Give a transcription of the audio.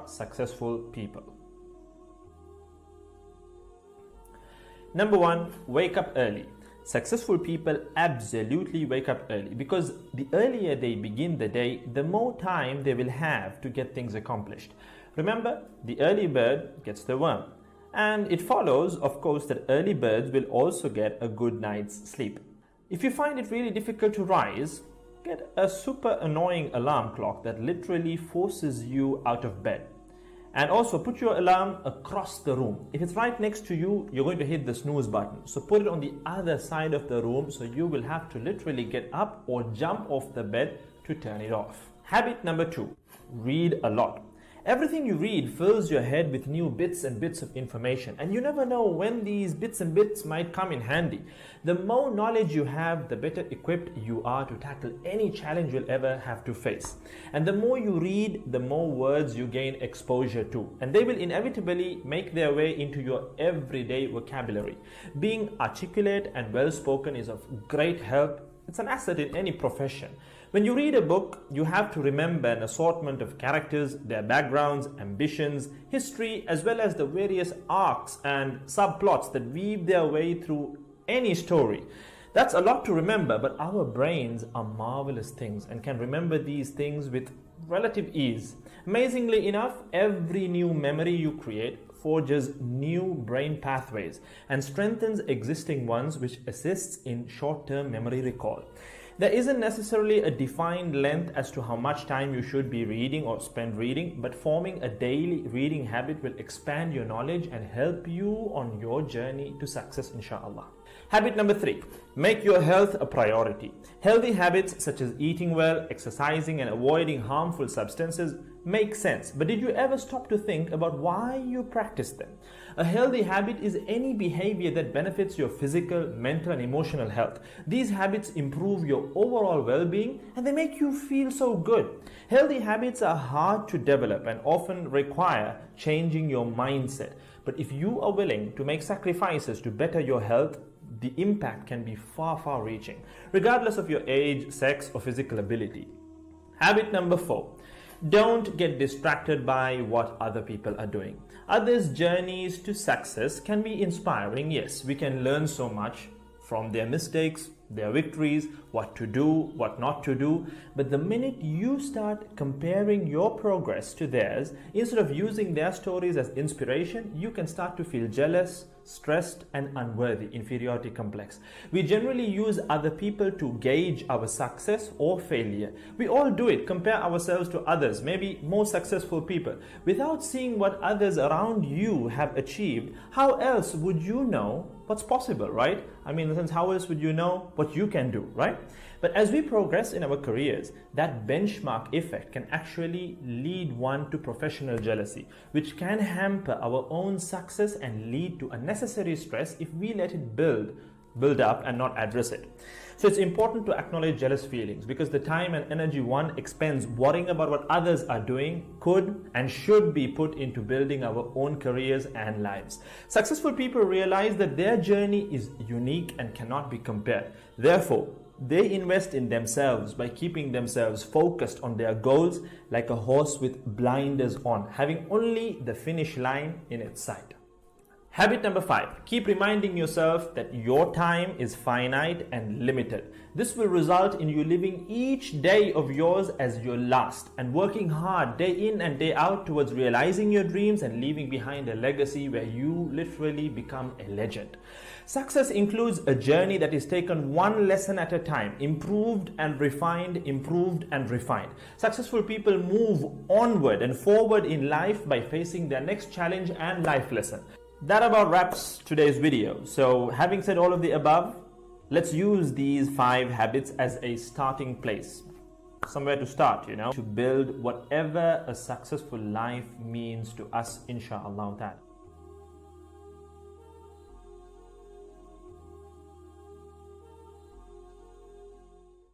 successful people. Number 1, wake up early. Successful people absolutely wake up early because the earlier they begin the day, the more time they will have to get things accomplished. Remember, the early bird gets the worm. And it follows, of course, that early birds will also get a good night's sleep. If you find it really difficult to rise, get a super annoying alarm clock that literally forces you out of bed. And also put your alarm across the room. If it's right next to you, you're going to hit the snooze button. So put it on the other side of the room so you will have to literally get up or jump off the bed to turn it off. Habit number 2, read a lot. Everything you read fills your head with new bits and bits of information, and you never know when these bits and bits might come in handy. The more knowledge you have, the better equipped you are to tackle any challenge you'll ever have to face. And the more you read, the more words you gain exposure to, and they will inevitably make their way into your everyday vocabulary. Being articulate and well-spoken is of great help. It's an asset in any profession. When you read a book, you have to remember an assortment of characters, their backgrounds, ambitions, history, as well as the various arcs and subplots that weave their way through any story. That's a lot to remember, but our brains are marvelous things and can remember these things with relative ease. Amazingly enough, every new memory you create forges new brain pathways and strengthens existing ones, which assists in short-term memory recall. There isn't necessarily a defined length as to how much time you should be reading or spend reading, but forming a daily reading habit will expand your knowledge and help you on your journey to success, inshallah. Habit number 3, make your health a priority. Healthy habits such as eating well, exercising, and avoiding harmful substances make sense, but did you ever stop to think about why you practice them? A healthy habit is any behavior that benefits your physical, mental, and emotional health. These habits improve your overall well-being and they make you feel so good. Healthy habits are hard to develop and often require changing your mindset. But if you are willing to make sacrifices to better your health, the impact can be far reaching, regardless of your age, sex, or physical ability. Habit number 4. Don't get distracted by what other people are doing. Others' journeys to success can be inspiring. Yes, we can learn so much from their mistakes, their victories, what to do, what not to do. But the minute you start comparing your progress to theirs, instead of using their stories as inspiration, you can start to feel jealous, stressed, and unworthy, inferiority complex. We generally use other people to gauge our success or failure. We all do it, compare ourselves to others, maybe more successful people. Without seeing what others around you have achieved, how else would you know what's possible, right? I mean, in a sense, how else would you know what you can do, right? But as we progress in our careers, that benchmark effect can actually lead one to professional jealousy, which can hamper our own success and lead to unnecessary stress if we let it build up and not address it. So it's important to acknowledge jealous feelings because the time and energy one expends worrying about what others are doing could and should be put into building our own careers and lives. Successful people realize that their journey is unique and cannot be compared. Therefore, they invest in themselves by keeping themselves focused on their goals like a horse with blinders on, having only the finish line in its sight. Habit number 5, keep reminding yourself that your time is finite and limited. This will result in you living each day of yours as your last and working hard day in and day out towards realizing your dreams and leaving behind a legacy where you literally become a legend. Success includes a journey that is taken one lesson at a time, improved and refined, improved and refined. Successful people move onward and forward in life by facing their next challenge and life lesson. That about wraps today's video. So having said all of the above, let's use these 5 habits as a starting place. Somewhere to start, to build whatever a successful life means to us, inshallah ta'ala.